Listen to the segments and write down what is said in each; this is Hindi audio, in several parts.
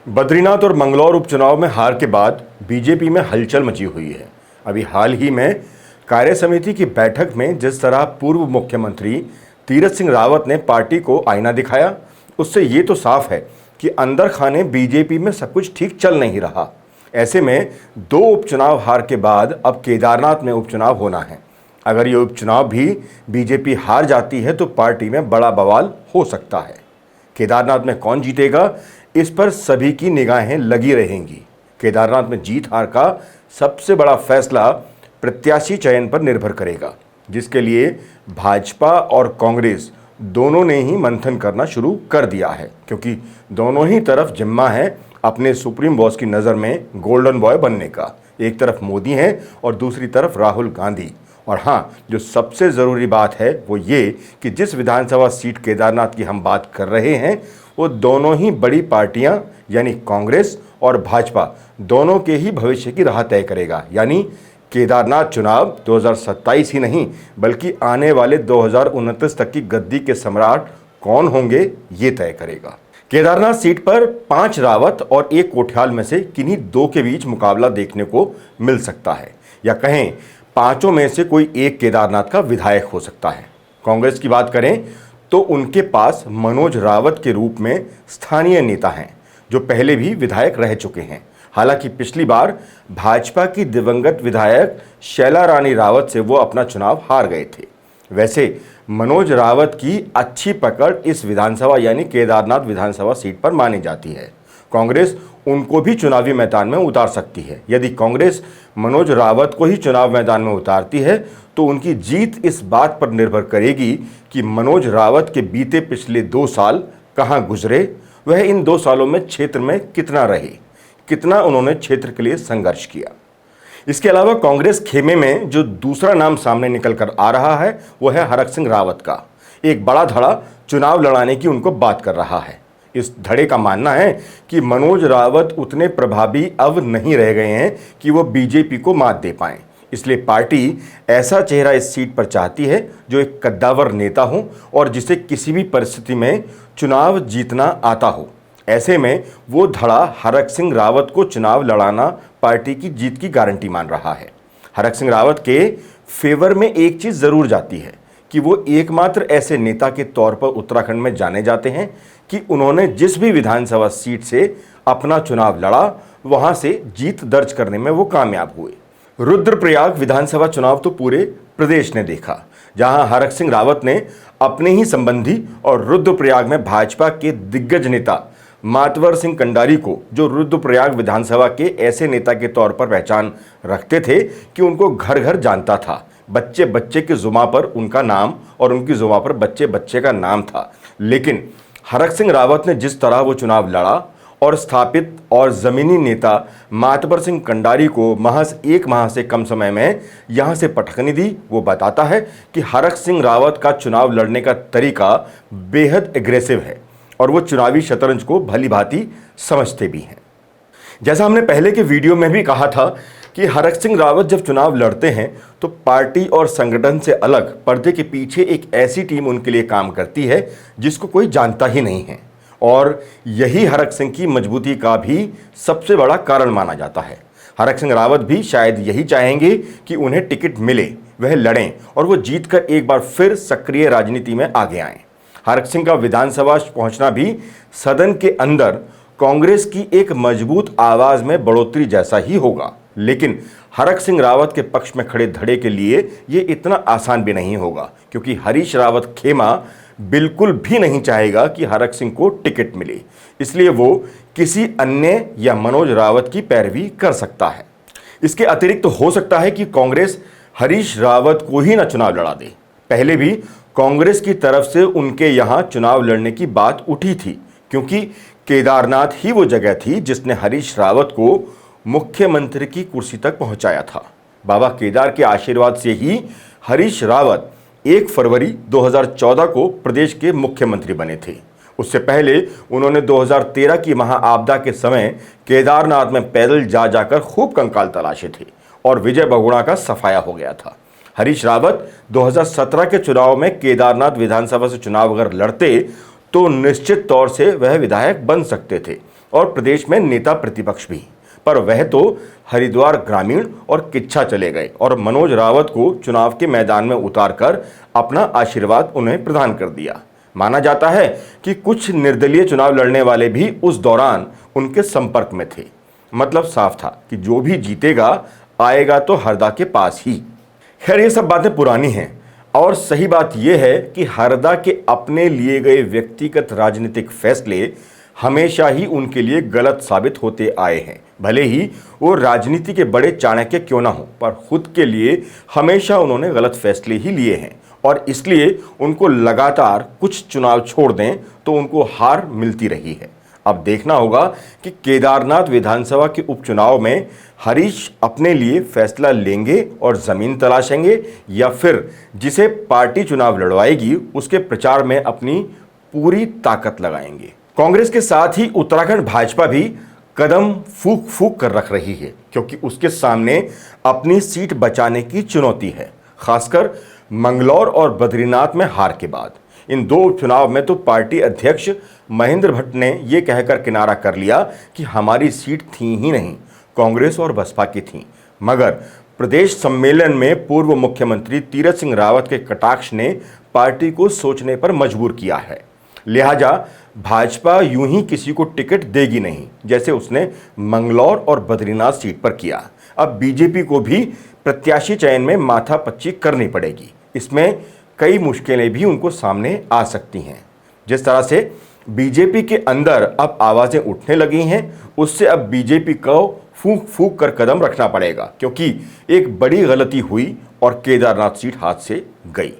बद्रीनाथ और मंगलौर उपचुनाव में हार के बाद बीजेपी में हलचल मची हुई है। अभी हाल ही में कार्य समिति की बैठक में जिस तरह पूर्व मुख्यमंत्री तीरथ सिंह रावत ने पार्टी को आईना दिखाया, उससे ये तो साफ है कि अंदर खाने बीजेपी में सब कुछ ठीक चल नहीं रहा। ऐसे में 2 उपचुनाव हार के बाद अब केदारनाथ में उपचुनाव होना है। अगर ये उपचुनाव भी बीजेपी हार जाती है तो पार्टी में बड़ा बवाल हो सकता है। केदारनाथ में कौन जीतेगा, इस पर सभी की निगाहें लगी रहेंगी। केदारनाथ में जीत हार का सबसे बड़ा फैसला प्रत्याशी चयन पर निर्भर करेगा, जिसके लिए भाजपा और कांग्रेस दोनों ने ही मंथन करना शुरू कर दिया है, क्योंकि दोनों ही तरफ जिम्मा है अपने सुप्रीम बॉस की नज़र में गोल्डन बॉय बनने का। एक तरफ मोदी हैं और दूसरी तरफ राहुल गांधी। और हाँ, जो सबसे ज़रूरी बात है वो ये कि जिस विधानसभा सीट केदारनाथ की हम बात कर रहे हैं, वो दोनों ही बड़ी पार्टियां यानी कांग्रेस और भाजपा दोनों के ही भविष्य की राह तय करेगा। यानी केदारनाथ चुनाव 2027 ही नहीं बल्कि आने वाले 2029 तक की गद्दी के सम्राट कौन होंगे, ये तय करेगा। केदारनाथ सीट पर 5 रावत और 1 कोठियाल में से किन्हीं 2 के बीच मुकाबला देखने को मिल सकता है, या कहें पांचों में से कोई एक केदारनाथ का विधायक हो सकता है। कांग्रेस की बात करें तो उनके पास मनोज रावत के रूप में स्थानीय नेता हैं, जो पहले भी विधायक रह चुके हैं। हालांकि पिछली बार भाजपा की दिवंगत विधायक शैला रानी रावत से वो अपना चुनाव हार गए थे। वैसे मनोज रावत की अच्छी पकड़ इस विधानसभा यानी केदारनाथ विधानसभा सीट पर मानी जाती है। कांग्रेस उनको भी चुनावी मैदान में उतार सकती है। यदि कांग्रेस मनोज रावत को ही चुनाव मैदान में उतारती है तो उनकी जीत इस बात पर निर्भर करेगी कि मनोज रावत के बीते पिछले 2 साल कहां गुजरे, वह इन 2 सालों में क्षेत्र में कितना रहे, कितना उन्होंने क्षेत्र के लिए संघर्ष किया। इसके अलावा कांग्रेस खेमे में जो दूसरा नाम सामने निकल कर आ रहा है वो है हरक सिंह रावत का। एक बड़ा धड़ा चुनाव लड़ाने की उनको बात कर रहा है। इस धड़े का मानना है कि मनोज रावत उतने प्रभावी अब नहीं रह गए हैं कि वो बीजेपी को मात दे पाएं। इसलिए पार्टी ऐसा चेहरा इस सीट पर चाहती है जो एक कद्दावर नेता हो और जिसे किसी भी परिस्थिति में चुनाव जीतना आता हो। ऐसे में वो धड़ा हरक सिंह रावत को चुनाव लड़ाना पार्टी की जीत की गारंटी मान रहा है। हरक सिंह रावत के फेवर में एक चीज़ ज़रूर जाती है कि वो एकमात्र ऐसे नेता के तौर पर उत्तराखंड में जाने जाते हैं कि उन्होंने जिस भी विधानसभा सीट से अपना चुनाव लड़ा वहां से जीत दर्ज करने में वो कामयाब हुए। रुद्रप्रयाग विधानसभा चुनाव तो पूरे प्रदेश ने देखा, जहां हरक सिंह रावत ने अपने ही संबंधी और रुद्रप्रयाग में भाजपा के दिग्गज नेता मातवर सिंह कंडारी को, जो रुद्रप्रयाग विधानसभा के ऐसे नेता के तौर पर पहचान रखते थे कि उनको घर घर जानता था, बच्चे बच्चे के जुमा पर उनका नाम और उनकी जुमा पर बच्चे बच्चे का नाम था। लेकिन हरक सिंह रावत ने जिस तरह वो चुनाव लड़ा और स्थापित और ज़मीनी नेता मातबर सिंह कंडारी को महज 1 माह से कम समय में यहाँ से पटखनी दी, वो बताता है कि हरक सिंह रावत का चुनाव लड़ने का तरीका बेहद एग्रेसिव है और वो चुनावी शतरंज को भली भांति समझते भी हैं। जैसा हमने पहले के वीडियो में भी कहा था कि हरक सिंह रावत जब चुनाव लड़ते हैं तो पार्टी और संगठन से अलग पर्दे के पीछे एक ऐसी टीम उनके लिए काम करती है जिसको कोई जानता ही नहीं है, और यही हरक सिंह की मजबूती का भी सबसे बड़ा कारण माना जाता है। हरक सिंह रावत भी शायद यही चाहेंगे कि उन्हें टिकट मिले, वह लड़ें और वो जीतकर एक बार फिर सक्रिय राजनीति में आगे आएं। हरक सिंह का विधानसभा पहुंचना भी सदन के अंदर कांग्रेस की एक मजबूत आवाज में बढ़ोतरी जैसा ही होगा। लेकिन हरक सिंह रावत के पक्ष में खड़े धड़े के लिए ये इतना आसान भी नहीं होगा, क्योंकि हरीश रावत खेमा बिल्कुल भी नहीं चाहेगा कि हरक सिंह को टिकट मिले। इसलिए वो किसी अन्य या मनोज रावत की पैरवी कर सकता है। इसके अतिरिक्त तो हो सकता है कि कांग्रेस हरीश रावत को ही न चुनाव लड़ा दे। पहले भी कांग्रेस की तरफ से उनके यहाँ चुनाव लड़ने की बात उठी थी, क्योंकि केदारनाथ ही वो जगह थी जिसने हरीश रावत को मुख्यमंत्री की कुर्सी तक पहुंचाया था। बाबा केदार के आशीर्वाद से ही हरीश रावत 1 फरवरी 2014 को प्रदेश के मुख्यमंत्री बने थे। उससे पहले उन्होंने 2013 की महाआपदा के समय केदारनाथ में पैदल जा जाकर खूब कंकाल तलाशे थे और विजय बहुगुणा का सफाया हो गया था। हरीश रावत 2017 के चुनाव में केदारनाथ विधानसभा से चुनाव अगर लड़ते तो निश्चित तौर से वह विधायक बन सकते थे और प्रदेश में नेता प्रतिपक्ष भी। पर वह तो हरिद्वार ग्रामीण और किच्छा चले गए और मनोज रावत को चुनाव के मैदान में उतारकर अपना आशीर्वाद उन्हें प्रदान कर दिया। माना जाता है कि कुछ निर्दलीय चुनाव लड़ने वाले भी उस दौरान उनके संपर्क में थे। मतलब साफ था कि जो भी जीतेगा आएगा तो हरदा के पास ही। खैर, ये सब बातें पुरानी हैं और सही बात यह है कि हरदा के अपने लिए गए व्यक्तिगत राजनीतिक फैसले हमेशा ही उनके लिए गलत साबित होते आए हैं। भले ही वो राजनीति के बड़े चाणक्य क्यों ना हो, पर खुद के लिए हमेशा उन्होंने गलत फैसले ही लिए हैं और इसलिए उनको लगातार कुछ चुनाव छोड़ दें तो उनको हार मिलती रही है। अब देखना होगा कि केदारनाथ विधानसभा के उपचुनाव में हरीश अपने लिए फैसला लेंगे और जमीन तलाशेंगे या फिर जिसे पार्टी चुनाव लड़वाएगी उसके प्रचार में अपनी पूरी ताकत लगाएंगे। कांग्रेस के साथ ही उत्तराखंड भाजपा भी कदम फूंक फूंक कर रख रही है क्योंकि उसके सामने अपनी सीट बचाने की चुनौती है, खासकर मंगलौर और बद्रीनाथ में हार के बाद। इन दो उपचुनाव में तो पार्टी अध्यक्ष महेंद्र भट्ट ने यह कहकर किनारा कर लिया कि हमारी सीट थी ही नहीं, कांग्रेस और बसपा की थी। मगर प्रदेश सम्मेलन में पूर्व मुख्यमंत्री तीरथ सिंह रावत के कटाक्ष ने पार्टी को सोचने पर मजबूर किया है। लिहाजा भाजपा यूं ही किसी को टिकट देगी नहीं, जैसे उसने मंगलौर और बद्रीनाथ सीट पर किया। अब बीजेपी को भी प्रत्याशी चयन में माथापच्ची करनी पड़ेगी। इसमें कई मुश्किलें भी उनको सामने आ सकती हैं। जिस तरह से बीजेपी के अंदर अब आवाज़ें उठने लगी हैं, उससे अब बीजेपी को फूंक फूंक कर कदम रखना पड़ेगा क्योंकि एक बड़ी गलती हुई और केदारनाथ सीट हाथ से गई।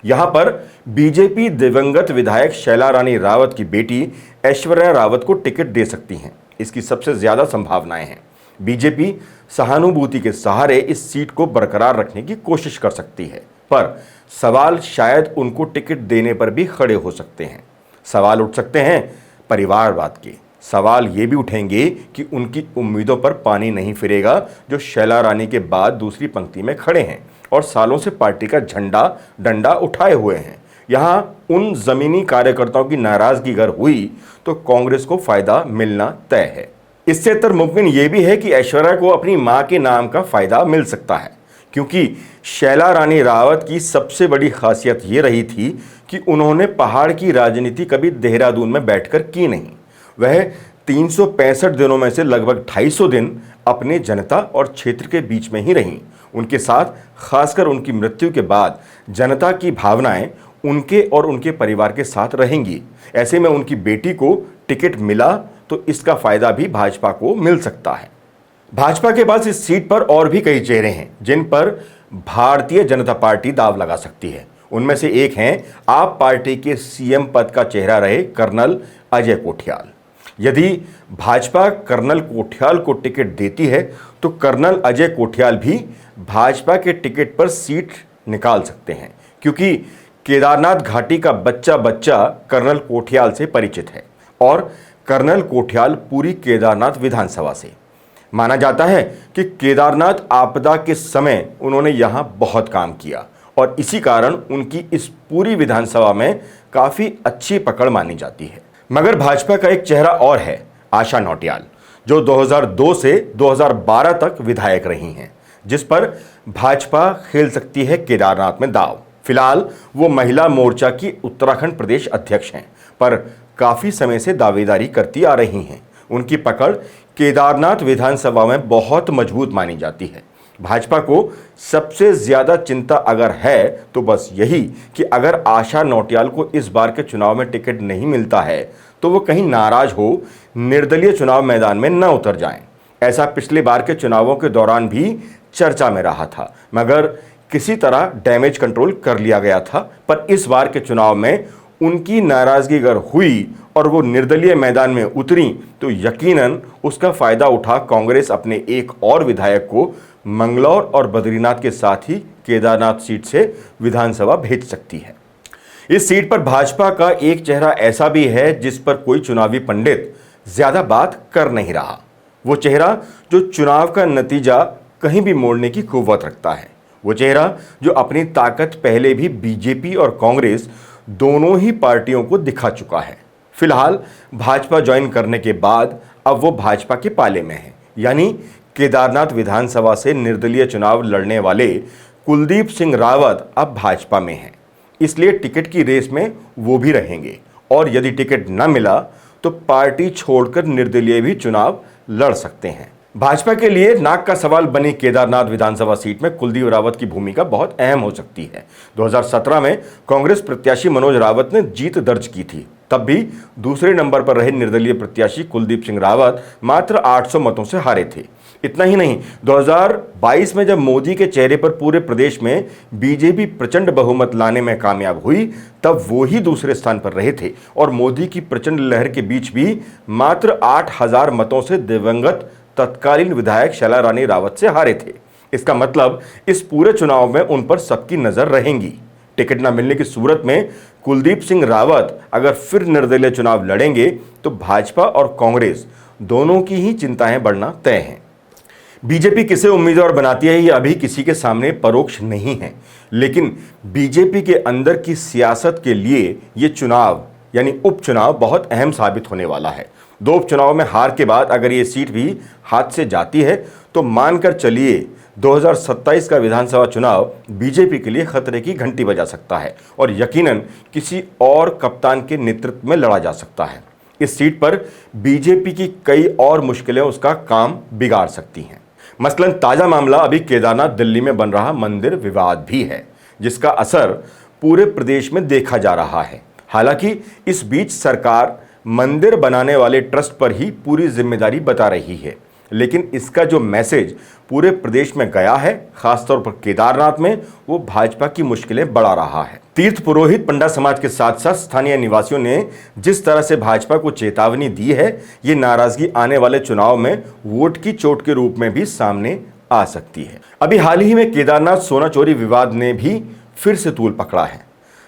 यहां पर बीजेपी दिवंगत विधायक शैला रानी रावत की बेटी ऐश्वर्या रावत को टिकट दे सकती हैं, इसकी सबसे ज्यादा संभावनाएं हैं। बीजेपी सहानुभूति के सहारे इस सीट को बरकरार रखने की कोशिश कर सकती है, पर सवाल शायद उनको टिकट देने पर भी खड़े हो सकते हैं। सवाल उठ सकते हैं परिवारवाद के। सवाल ये भी उठेंगे कि उनकी उम्मीदों पर पानी नहीं फिरेगा जो शैला रानी के बाद दूसरी पंक्ति में खड़े हैं और सालों से पार्टी का झंडा डंडा उठाए हुए हैं। यहां उन जमीनी कार्यकर्ताओं की नाराजगी अगर हुई तो कांग्रेस को फायदा मिलना तय है। इससे तर मुमकिन यह भी है कि ऐश्वर्या को अपनी मां के नाम का फायदा मिल सकता है क्योंकि शैला रानी रावत की सबसे बड़ी खासियत ये रही थी कि उन्होंने पहाड़ की राजनीति कभी देहरादून में बैठकर की नहीं। वह 365 दिनों में से लगभग 250 दिन अपने जनता और क्षेत्र के बीच में ही रहीं। उनके साथ खासकर उनकी मृत्यु के बाद जनता की भावनाएं उनके और उनके परिवार के साथ रहेंगी। ऐसे में उनकी बेटी को टिकट मिला तो इसका फायदा भी भाजपा को मिल सकता है। भाजपा के पास इस सीट पर और भी कई चेहरे हैं जिन पर भारतीय जनता पार्टी दांव लगा सकती है। उनमें से एक हैं आप पार्टी के सीएम पद का चेहरा रहे कर्नल अजय कोठियाल। यदि भाजपा कर्नल कोठियाल को टिकट देती है तो कर्नल अजय कोठियाल भी भाजपा के टिकट पर सीट निकाल सकते हैं क्योंकि केदारनाथ घाटी का बच्चा बच्चा कर्नल कोठियाल से परिचित है और कर्नल कोठियाल पूरी केदारनाथ विधानसभा से। माना जाता है कि केदारनाथ आपदा के समय उन्होंने यहां बहुत काम किया और इसी कारण उनकी इस पूरी विधानसभा में काफ़ी अच्छी पकड़ मानी जाती है। मगर भाजपा का एक चेहरा और है, आशा नौटियाल, जो 2002 से 2012 तक विधायक रही हैं, जिस पर भाजपा खेल सकती है केदारनाथ में दांव। फिलहाल वो महिला मोर्चा की उत्तराखंड प्रदेश अध्यक्ष हैं, पर काफ़ी समय से दावेदारी करती आ रही हैं। उनकी पकड़ केदारनाथ विधानसभा में बहुत मजबूत मानी जाती है। भाजपा को सबसे ज़्यादा चिंता अगर है तो बस यही कि अगर आशा नौटियाल को इस बार के चुनाव में टिकट नहीं मिलता है तो वो कहीं नाराज हो निर्दलीय चुनाव मैदान में न उतर जाएं। ऐसा पिछले बार के चुनावों के दौरान भी चर्चा में रहा था, मगर किसी तरह डैमेज कंट्रोल कर लिया गया था। पर इस बार के चुनाव में उनकी नाराज़गी अगर हुई और वो निर्दलीय मैदान में उतरी तो यकीनन उसका फ़ायदा उठा कांग्रेस अपने एक और विधायक को मंगलौर और बद्रीनाथ के साथ ही केदारनाथ सीट से विधानसभा भेज सकती है। इस सीट पर भाजपा का एक चेहरा ऐसा भी है जिस पर कोई चुनावी पंडित ज़्यादा बात कर नहीं रहा। वो चेहरा जो चुनाव का नतीजा कहीं भी मोड़ने की कुव्वत रखता है। वो चेहरा जो अपनी ताकत पहले भी बीजेपी और कांग्रेस दोनों ही पार्टियों को दिखा चुका है। फिलहाल भाजपा ज्वाइन करने के बाद अब वो भाजपा के पाले में है। यानी केदारनाथ विधानसभा से निर्दलीय चुनाव लड़ने वाले कुलदीप सिंह रावत अब भाजपा में हैं, इसलिए टिकट की रेस में वो भी रहेंगे और यदि टिकट न मिला तो पार्टी छोड़कर निर्दलीय भी चुनाव लड़ सकते हैं। भाजपा के लिए नाक का सवाल बनी केदारनाथ विधानसभा सीट में कुलदीप रावत की भूमिका बहुत अहम हो सकती है। 2017 में कांग्रेस प्रत्याशी मनोज रावत ने जीत दर्ज की थी, तब भी दूसरे नंबर पर रहे निर्दलीय प्रत्याशी कुलदीप सिंह रावत मात्र 800 मतों से हारे थे। इतना ही नहीं, 2022 में जब मोदी के चेहरे पर पूरे प्रदेश में बीजेपी प्रचंड बहुमत लाने में कामयाब हुई, तब वो ही दूसरे स्थान पर रहे थे और मोदी की प्रचंड लहर के बीच भी मात्र 8000 मतों से दिवंगत तत्कालीन विधायक शैला रानी रावत से हारे थे। इसका मतलब इस पूरे चुनाव में उन पर सबकी नजर रहेंगी। टिकट न मिलने की सूरत में कुलदीप सिंह रावत अगर फिर निर्दलीय चुनाव लड़ेंगे तो भाजपा और कांग्रेस दोनों की ही चिंताएं बढ़ना तय हैं। बीजेपी किसे उम्मीदवार बनाती है ये अभी किसी के सामने परोक्ष नहीं है, लेकिन बीजेपी के अंदर की सियासत के लिए ये चुनाव यानी उपचुनाव बहुत अहम साबित होने वाला है। 2 उपचुनाव में हार के बाद अगर ये सीट भी हाथ से जाती है तो मानकर चलिए 2027 का विधानसभा चुनाव बीजेपी के लिए खतरे की घंटी बजा सकता है और यकीनन किसी और कप्तान के नेतृत्व में लड़ा जा सकता है। इस सीट पर बीजेपी की कई और मुश्किलें उसका काम बिगाड़ सकती हैं। मसलन ताजा मामला अभी केदारनाथ दिल्ली में बन रहा मंदिर विवाद भी है, जिसका असर पूरे प्रदेश में देखा जा रहा है। हालांकि इस बीच सरकार मंदिर बनाने वाले ट्रस्ट पर ही पूरी जिम्मेदारी बता रही है, लेकिन इसका जो मैसेज पूरे प्रदेश में गया है, खासतौर पर केदारनाथ में, वो भाजपा की मुश्किलें बढ़ा रहा है। तीर्थ पुरोहित पंडा समाज के साथ साथ स्थानीय निवासियों ने जिस तरह से भाजपा को चेतावनी दी है, ये नाराजगी आने वाले चुनाव में वोट की चोट के रूप में भी सामने आ सकती है। अभी हाल ही में केदारनाथ सोना चोरी विवाद ने भी फिर से तूल पकड़ा है।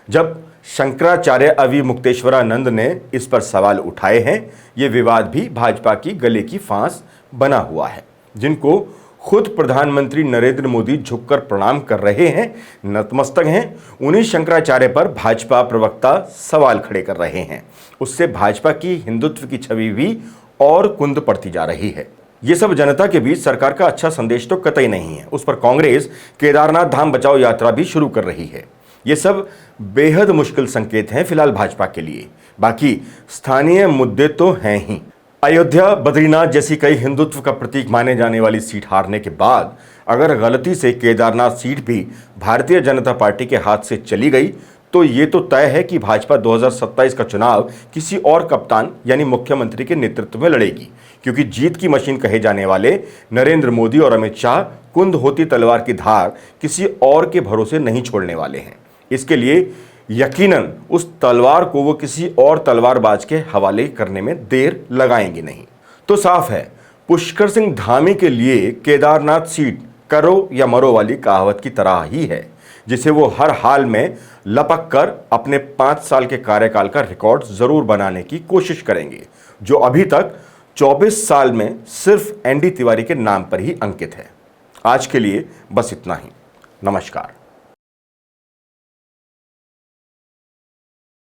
जब शंकराचार्य अवि मुक्तेश्वरानंद ने इस पर सवाल उठाए हैं, ये विवाद भी भाजपा की गले की फांस बना हुआ है। जिनको खुद प्रधानमंत्री नरेंद्र मोदी झुककर प्रणाम कर रहे हैं, नतमस्तक हैं, उन्हीं शंकराचार्य पर भाजपा प्रवक्ता सवाल खड़े कर रहे हैं। उससे भाजपा की हिंदुत्व की छवि भी और कुंद पड़ती जा रही है। ये सब जनता के बीच सरकार का अच्छा संदेश तो कतई नहीं है। उस पर कांग्रेस केदारनाथ धाम बचाओ यात्रा भी शुरू कर रही है। ये सब बेहद मुश्किल संकेत हैं फिलहाल भाजपा के लिए। बाकी स्थानीय मुद्दे तो हैं ही। अयोध्या, बद्रीनाथ जैसी कई हिंदुत्व का प्रतीक माने जाने वाली सीट हारने के बाद अगर गलती से केदारनाथ सीट भी भारतीय जनता पार्टी के हाथ से चली गई तो ये तो तय है कि भाजपा 2027 का चुनाव किसी और कप्तान यानी मुख्यमंत्री के नेतृत्व में लड़ेगी, क्योंकि जीत की मशीन कहे जाने वाले नरेंद्र मोदी और अमित शाह कुंद होती तलवार की धार किसी और के भरोसे नहीं छोड़ने वाले हैं। इसके लिए यकीनन उस तलवार को वो किसी और तलवारबाज के हवाले करने में देर लगाएंगे नहीं। तो साफ है, पुष्कर सिंह धामी के लिए केदारनाथ सीट करो या मरो वाली कहावत की तरह ही है, जिसे वो हर हाल में लपक कर अपने 5 साल के कार्यकाल का रिकॉर्ड जरूर बनाने की कोशिश करेंगे, जो अभी तक 24 साल में सिर्फ एनडी तिवारी के नाम पर ही अंकित है। आज के लिए बस इतना ही। नमस्कार।